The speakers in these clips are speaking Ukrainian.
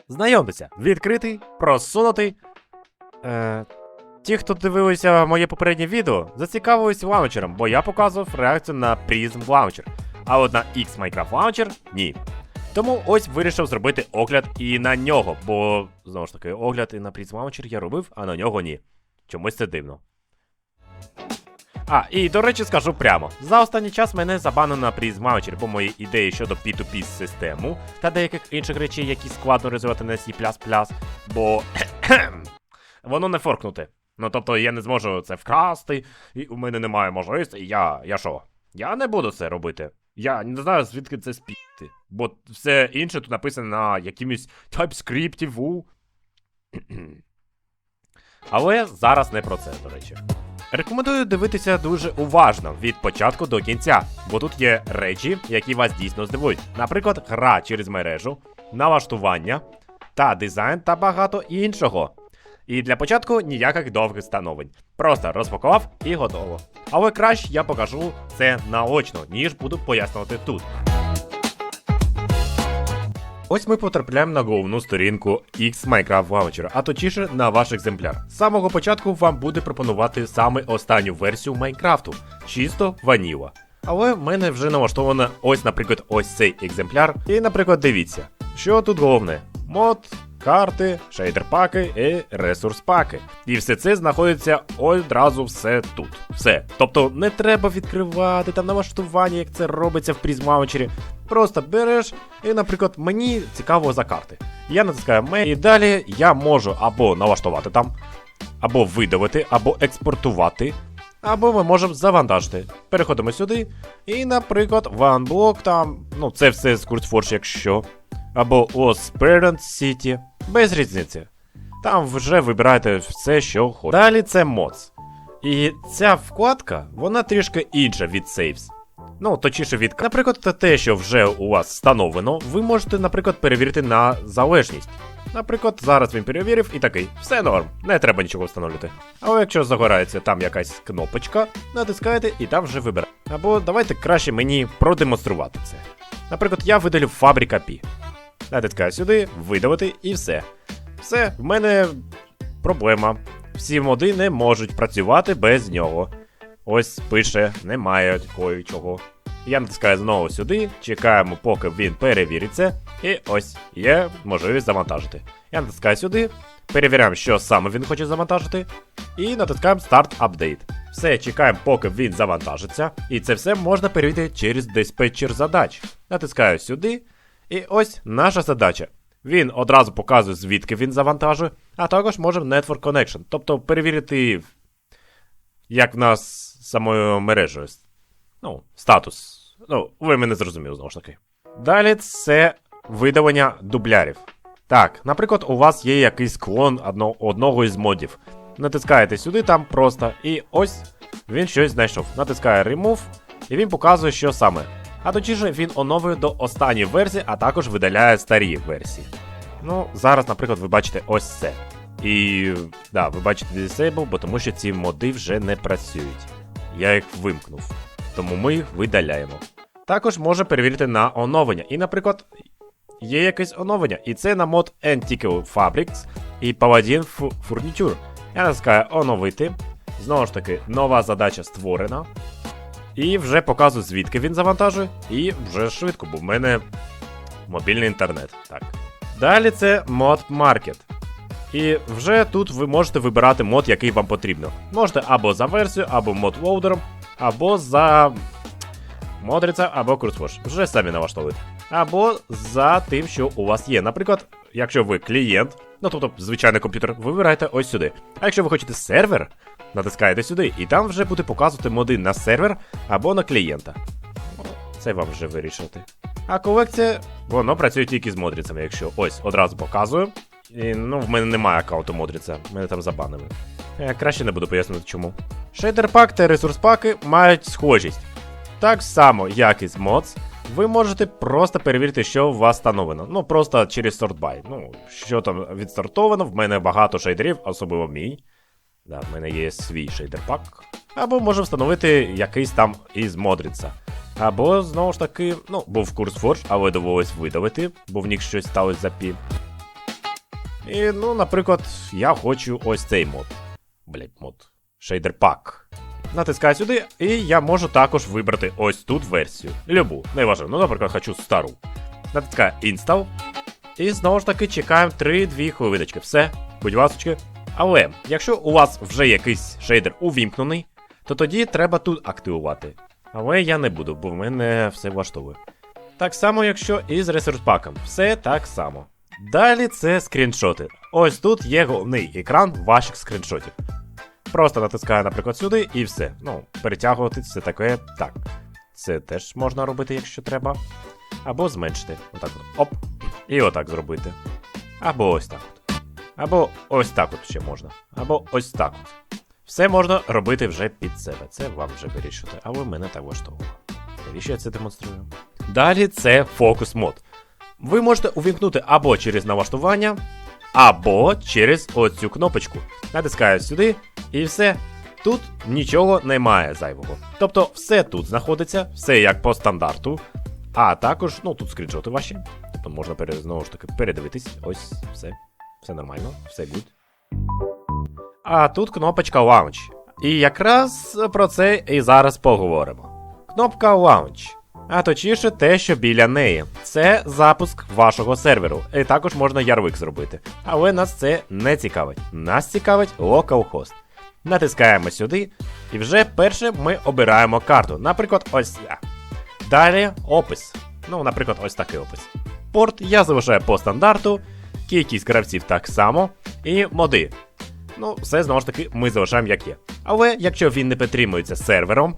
Знайомтеся, відкритий, просунутий. Ті, хто дивилися моє попереднє відео, зацікавились лаунчером, бо я показував реакцію на Prism Launcher. А от на X Minecraft Launcher – ні. Тому ось вирішив зробити огляд і на нього, бо, знову ж таки, огляд і на Prism Launcher я робив, а на нього ні. Чомусь це дивно. І, до речі, скажу прямо. За останній час мене забанено на Prism Launcher по моїй ідеї щодо P2P систему та деяких інших речей, які складно розвивати на C++, бо воно не форкнуте. Ну, тобто, я не зможу це вкрасти, і у мене немає можливості, і я що? Я не буду це робити. Я не знаю, звідки це спіти. Бо все інше тут написано на якимось TypeScript, Vue. Але зараз не про це, до речі. Рекомендую дивитися дуже уважно від початку до кінця, бо тут є речі, які вас дійсно здивують. Наприклад, гра через мережу, налаштування та дизайн та багато іншого. І для початку ніяких довгих становлень. Просто розпакував і готово. Але краще я покажу це наочно, ніж буду пояснювати тут. Ось ми потрапляємо на головну сторінку X Minecraft Launcher, а точніше на ваш екземпляр. З самого початку вам буде пропонувати саме останню версію Майнкрафту, чисто ваніла. Але в мене вже налаштовано ось, наприклад, ось цей екземпляр. І, наприклад, дивіться, що тут головне. Мод, карти, шейдер-паки і ресурс-паки. І все це знаходиться одразу все тут. Все. Тобто не треба відкривати там налаштування, як це робиться в Prism Launcher. Просто береш і, наприклад, мені цікаво за карти. Я натискаю «Main» і далі я можу або налаштувати там, або видавити, або експортувати, або ми можемо завантажити. Переходимо сюди і, наприклад, OneBlock там, ну це все з CurseForge, якщо. Або Lost Parent City. Без різниці. Там вже вибираєте все, що хочете. Далі це Mods. І ця вкладка, вона трішки інша від Saves. Ну, точніше від... Наприклад, те, що вже у вас встановлено, ви можете, наприклад, перевірити на залежність. Наприклад, зараз він перевірив і такий, все норм, не треба нічого встановлювати. Але якщо загорається там якась кнопочка, натискаєте і там вже вибираєте. Або давайте краще мені продемонструвати це. Наприклад, я видалю Fabric API. Натискаю сюди, видавити і все. Все, в мене проблема. Всі моди не можуть працювати без нього. Ось пише, немає кое-чого. Я натискаю знову сюди, чекаємо, поки він перевіриться. І ось, є можливість завантажити. Я натискаю сюди, перевіряємо, що саме він хоче завантажити. І натискаємо Start Update. Все, чекаємо, поки він завантажиться. І це все можна перевірити через диспетчер задач. Натискаю сюди. І ось наша задача. Він одразу показує, звідки він завантажує, а також можемо Network Connection, тобто перевірити, як в нас самою мережею. Ну, статус. Ну, ви мене зрозуміли, знову ж таки. Далі це видалення дублярів. Так, наприклад, у вас є якийсь клон одного із модів. Натискаєте сюди, там просто, і ось він щось знайшов. Натискає Remove, і він показує, що саме. А точніше, він оновлює до останньої версії, а також видаляє старі версії. Ну, зараз, наприклад, ви бачите ось це. І, да, ви бачите Disable, бо тому що ці моди вже не працюють. Я їх вимкнув. Тому ми їх видаляємо. Також може перевірити на оновлення. І, наприклад, є якесь оновлення. І це на мод Antiqual Fabrics і Paladin Furniture. Я натискаю оновити. Знову ж таки, нова задача створена. І вже показую, звідки він завантажує. І вже швидко, бо в мене мобільний інтернет. Так. Далі це мод Market. І вже тут ви можете вибирати мод, який вам потрібно. Можете або за версію, або мод лоудером, або за Модриця, або CurseForge. Вже самі налаштовуєте. Або за тим, що у вас є. Наприклад, якщо ви клієнт, ну тобто звичайний комп'ютер, ви вибираєте ось сюди. А якщо ви хочете сервер, натискаєте сюди, і там вже буде показувати моди на сервер або на клієнта. Це вам вже вирішити. А колекція, воно працює тільки з Модрицями, якщо ось одразу показую. І, ну, в мене немає аккаунту Модриця, мене там забанили. Я краще не буду пояснювати чому. Шейдер-пак та ресурс-паки мають схожість. Так само, як і з Mods, ви можете просто перевірити, що у вас встановлено. Ну, просто через Sort By. Ну, що там відсортовано, в мене багато шейдерів, особливо мій. Да, в мене є свій шейдер-пак. Або можемо встановити якийсь там із Модриця. Або, знову ж таки, ну, був CurseForge, але довелось видавити, бо в них щось сталося за пі. І, ну, наприклад, я хочу ось цей мод. Мод. Shader Pack. Натискаю сюди, і я можу також вибрати ось тут версію. Любу, не важливо. Ну, наприклад, хочу стару. Натискаю Install. І знову ж таки чекаємо 3-2 хвилиночки. Все, будь ласочки. Але, якщо у вас вже якийсь шейдер увімкнений, то тоді треба тут активувати. Але я не буду, бо в мене все влаштовує. Так само, якщо і з ресурс-паком. Все так само. Далі це скріншоти. Ось тут є головний екран ваших скріншотів. Просто натискаю, наприклад, сюди і все. Ну, перетягувати це таке. Так. Це теж можна робити, якщо треба. Або зменшити. Отак от. Оп. І отак зробити. Або ось так от. Або ось так от ще можна. Або ось так от. Все можна робити вже під себе. Це вам вже вирішити. Але мене так влаштовує. Навіщо я це демонструю? Далі це фокус мод. Ви можете увімкнути або через налаштування, або через оцю кнопочку. Натискаю сюди і все. Тут нічого немає зайвого. Тобто все тут знаходиться, все як по стандарту. А також, ну тут скріншоти ваші. Тобто можна знову ж таки передивитись. Ось, все. Все нормально, все good. А тут кнопочка Launch. І якраз про це і зараз поговоримо. Кнопка Launch. А точніше те, що біля неї. Це запуск вашого серверу. І також можна ярлик зробити. Але нас це не цікавить. Нас цікавить localhost. Натискаємо сюди. І вже перше ми обираємо карту. Наприклад, ось ця. Далі опис. Ну, наприклад, ось такий опис. Порт я залишаю по стандарту. Кількість гравців так само. І моди. Ну, все знову ж таки ми залишаємо як є. Але якщо він не підтримується сервером,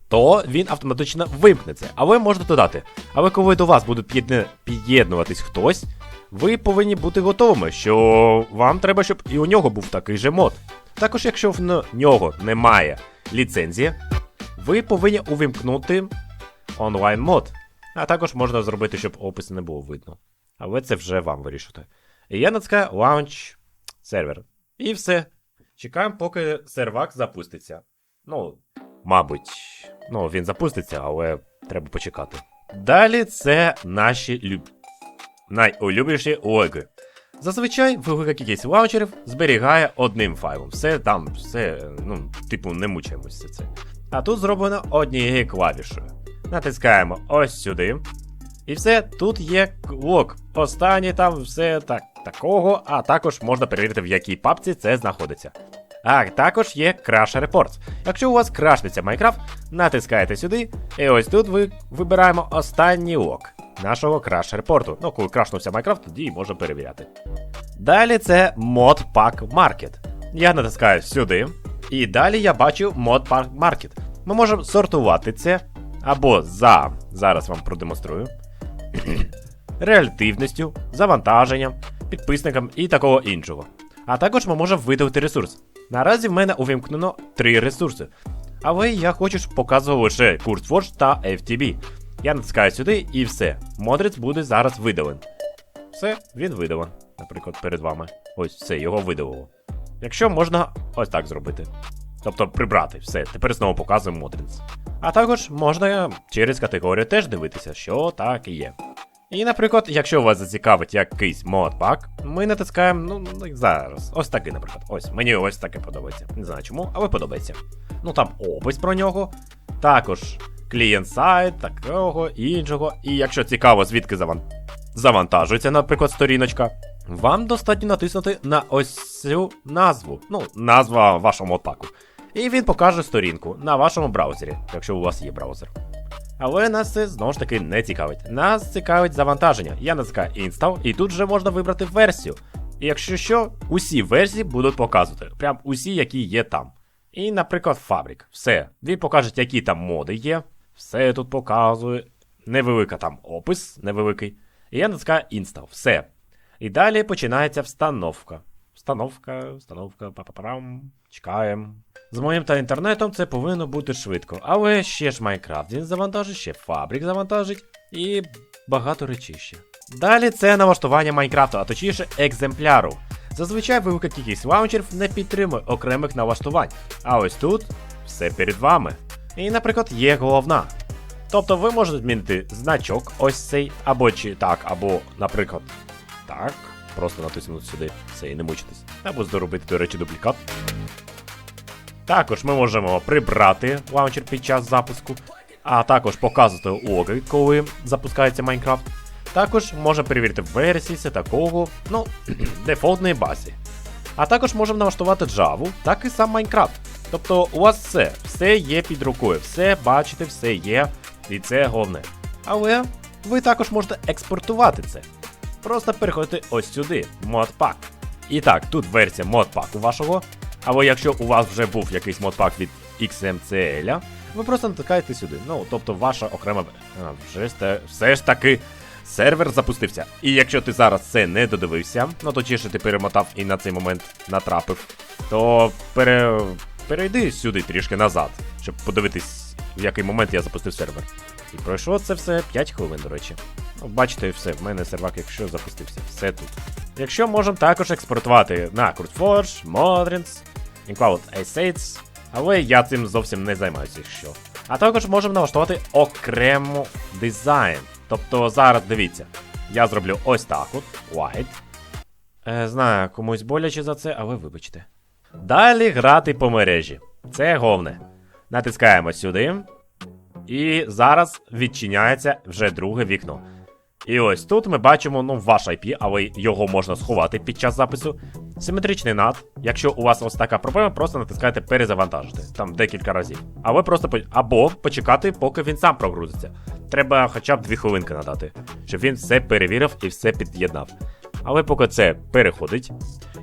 то він автоматично вимкнеться. Але можна додати. Але коли до вас буде під'єднуватись хтось, ви повинні бути готовими, що вам треба, щоб і у нього був такий же мод. Також, якщо в нього немає ліцензії, ви повинні увімкнути онлайн мод. А також можна зробити, щоб опис не було видно. Але це вже вам вирішити. І я натискаю Launch сервер. І все. Чекаємо, поки сервак запуститься. Ну, мабуть, він запуститься, але треба почекати. Далі це наші найулюбленіші логи. Зазвичай велика кількість лаунчерів зберігає одним файлом. Все там, все, не мучаємося це. А тут зроблено однією клавішою. Натискаємо ось сюди. І все, тут є лог. Останній там все такого, а також можна перевірити, в якій папці це знаходиться. А також є Crash Reports. Якщо у вас крашнеться Майнкрафт, натискаєте сюди, і ось тут ви вибираємо останній лог нашого Crash репорту. Ну, коли крашнувся Майнкрафт, тоді можна перевіряти. Далі це Mod Pack Market. Я натискаю сюди, і далі я бачу Mod Pack Market. Ми можемо сортувати це або зараз вам продемонструю, реактивністю, завантаженням, підписникам і такого іншого. А також ми можемо видалити ресурс. Наразі в мене увімкнено 3 ресурси. Але я хочу показувати лише CurseForge та FTB. Я натискаю сюди і все. Модрець буде зараз видален. Все, він видален. Наприклад, перед вами. Ось все, його видалило. Якщо можна ось так зробити. Тобто прибрати, все, тепер знову показуємо модрець. А також можна через категорію теж дивитися, що так і є. І, наприклад, якщо вас зацікавить якийсь модпак, ми натискаємо, зараз, ось такий, наприклад. Ось, мені ось таке подобається. Не знаю чому, але подобається. Там опис про нього, також клієнт-сайт, такого, іншого. І якщо цікаво, звідки завантажується, наприклад, сторіночка, вам достатньо натиснути на ось цю назву, назва вашого модпаку. І він покаже сторінку на вашому браузері, якщо у вас є браузер. Але нас це, знову ж таки, не цікавить. Нас цікавить завантаження. Я натискаю Install, і тут вже можна вибрати версію. І якщо що, усі версії будуть показувати. Прям усі, які є там. І, наприклад, Fabric. Все. Він покаже, які там моди є. Все тут показує. Невелика там опис, невеликий. І я натискаю Install. Все. І далі починається встановка. Встановка, па-па-парам. Чекаємо. З моїм та інтернетом це повинно бути швидко. Але ще ж Майнкрафт він завантажить, ще Fabric завантажить і багато речей ще. Далі це налаштування Майнкрафту, а точніше екземпляру. Зазвичай велика кількість лаунчерів не підтримує окремих налаштувань. А ось тут все перед вами. І, наприклад, є головна. Тобто ви можете змінити значок ось цей, або чи так, або, наприклад, так. просто натиснути сюди, все, і не мучитись. Або зробити, до речі, дублікат. Також ми можемо прибрати лаунчер під час запуску, а також показувати логи, коли запускається Майнкрафт. Також можемо перевірити версії все такого, ну, дефолтної базі. А також можемо налаштувати Java, так і сам Майнкрафт. Тобто у вас все є під рукою, все бачите, все є, і це головне. Але ви також можете експортувати це. Просто переходите ось сюди, модпак. І так, тут версія модпаку вашого. Або якщо у вас вже був якийсь модпак від XMCL, ви просто натискаєте сюди. Ну, тобто ваша окрема... все ж таки сервер запустився. І якщо ти зараз це не додивився, ну точніше ти перемотав і на цей момент натрапив, то перейди сюди трішки назад, щоб подивитись, в який момент я запустив сервер. І пройшло це все 5 хвилин, до речі. Ну, бачите, все, в мене сервак, якщо запустився, все тут. Якщо можемо також експортувати на CurseForge, Modrins, InCloud Assets, але я цим зовсім не займаюся, якщо. А також можемо налаштувати окремо дизайн. Тобто зараз, дивіться, я зроблю ось так от, white. Знаю, комусь боляче за це, але вибачте. Далі грати по мережі. Це головне. Натискаємо сюди. І зараз відчиняється вже друге вікно. І ось тут ми бачимо, ну, ваш IP, але його можна сховати під час запису. Симетричний NAT. Якщо у вас ось така проблема, просто натискайте перезавантажити. Там декілька разів. Або почекати, поки він сам прогрузиться. Треба хоча б 2 хвилинки надати, щоб він все перевірив і все під'єднав. Але поки це переходить,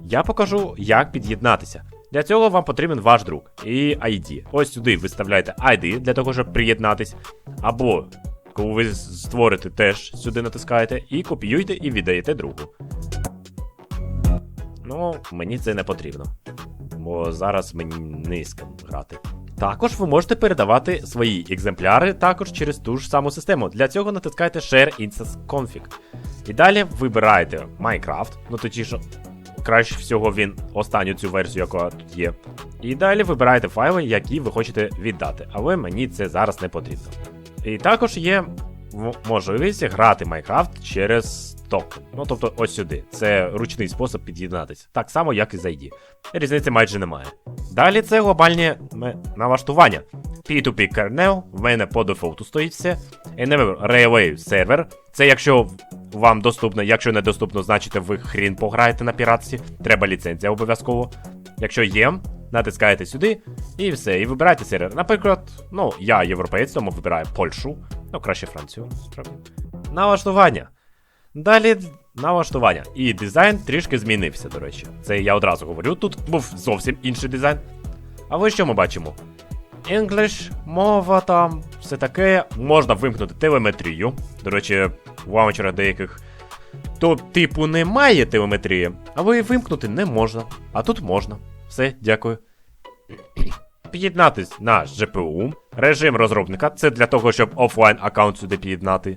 я покажу, як під'єднатися. Для цього вам потрібен ваш друг і ID. Ось сюди ви вставляєте ID для того, щоб приєднатись. Або, коли ви створите, теж сюди натискаєте і копіюєте і віддаєте другу. Ну, мені це не потрібно, бо зараз мені не з ким грати. Також ви можете передавати свої екземпляри також через ту ж саму систему. Для цього натискаєте Share Instance Config. І далі вибираєте Minecraft, ну точніше, краще всього він останню цю версію, яка тут є. І далі вибираєте файли, які ви хочете віддати, але мені це зараз не потрібно. І також є можливість грати Minecraft через токен. Ну тобто ось сюди. Це ручний спосіб під'єднатися. Так само, як і з ID. Різниці майже немає. Далі це глобальні налаштування. P2P kernel, в мене по дефолту стоїть все. Enable Railway сервер. Це якщо вам доступно, якщо не доступно, значить ви хрін пограєте на піратці. Треба ліцензія обов'язково. Якщо є, натискаєте сюди і все, і вибираєте сервер. Наприклад, ну, я європейець, тому вибираю Польщу, ну, краще Францію, справді. Налаштування. Далі налаштування. І дизайн трішки змінився, до речі. Це я одразу говорю, тут був зовсім інший дизайн. А ви що ми бачимо? English, мова там, все таке. Можна вимкнути телеметрію. До речі, в лаунчерах деяких то типу немає телеметрії, але вимкнути не можна. А тут можна. Все, дякую. Під'єднатись на GPU. Режим розробника, це для того, щоб офлайн аккаунт сюди під'єднати.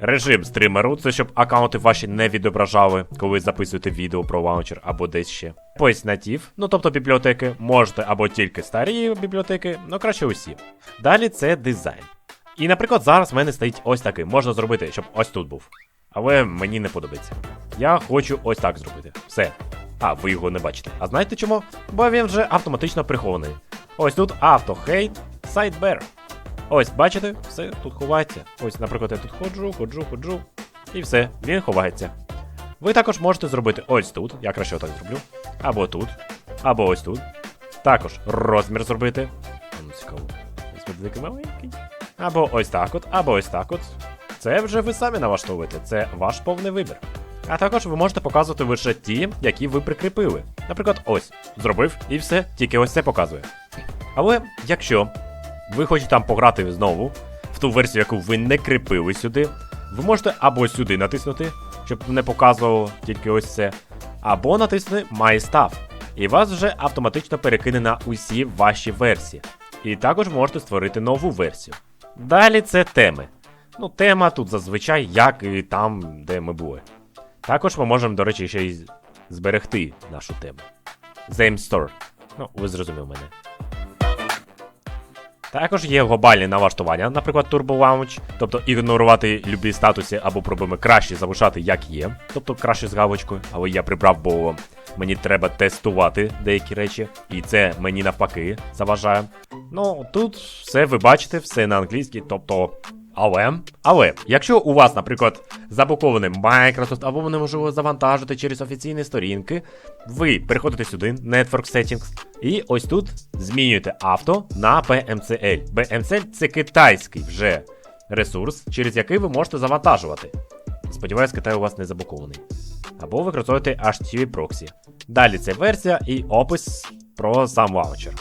Режим стримеру, це щоб аккаунти ваші не відображали, коли записуєте відео про лаунчер або десь ще. Voice Native, ну тобто бібліотеки, можете або тільки старі бібліотеки, ну краще усі. Далі це дизайн. І, наприклад, зараз в мене стоїть ось такий, можна зробити, щоб ось тут був. Але мені не подобається. Я хочу ось так зробити. Все. А, ви його не бачите. А знаєте чому? Бо він вже автоматично прихований. Ось тут Auto-Hate Sidebar. Ось, бачите, все тут ховається. Ось, наприклад, я тут ходжу, і все, він ховається. Ви також можете зробити ось тут, я краще отак зроблю. Або тут, або ось тут. Також розмір зробити. Ну, цікаво. Ось тут великий маленький. Або ось так от, або ось так от. Це вже ви самі налаштовуєте, це ваш повний вибір. А також ви можете показувати лише ті, які ви прикріпили. Наприклад, ось, зробив і все, тільки ось це показує. Але якщо ви хочете там пограти знову, в ту версію, яку ви не кріпили сюди, ви можете або сюди натиснути, щоб не показувало тільки ось це, або натиснути My Stuff, і вас вже автоматично перекине на усі ваші версії. І також можете створити нову версію. Далі це теми. Ну, тема тут зазвичай, як і там, де ми були. Також ми можемо, до речі, ще й зберегти нашу тему. Theme Store. Ну, ви зрозуміли мене. Також є глобальні налаштування, наприклад, Turbo Launch, тобто ігнорувати любі статуси або проблеми краще залишати як є, тобто краще з галочкою, але я прибрав, бо мені треба тестувати деякі речі, і це мені навпаки заважає. Тут все ви бачите, все на англійській, тобто але, якщо у вас, наприклад, заблокований Microsoft, або ви не можете завантажити через офіційні сторінки, ви переходите сюди, Network Settings, і ось тут змінюєте авто на BMCL. BMCL – це китайський вже ресурс, через який ви можете завантажувати. Сподіваюсь, Китай у вас не заблокований. Або використовуєте HTTP Proxy. Далі це версія і опис про сам лаунчер.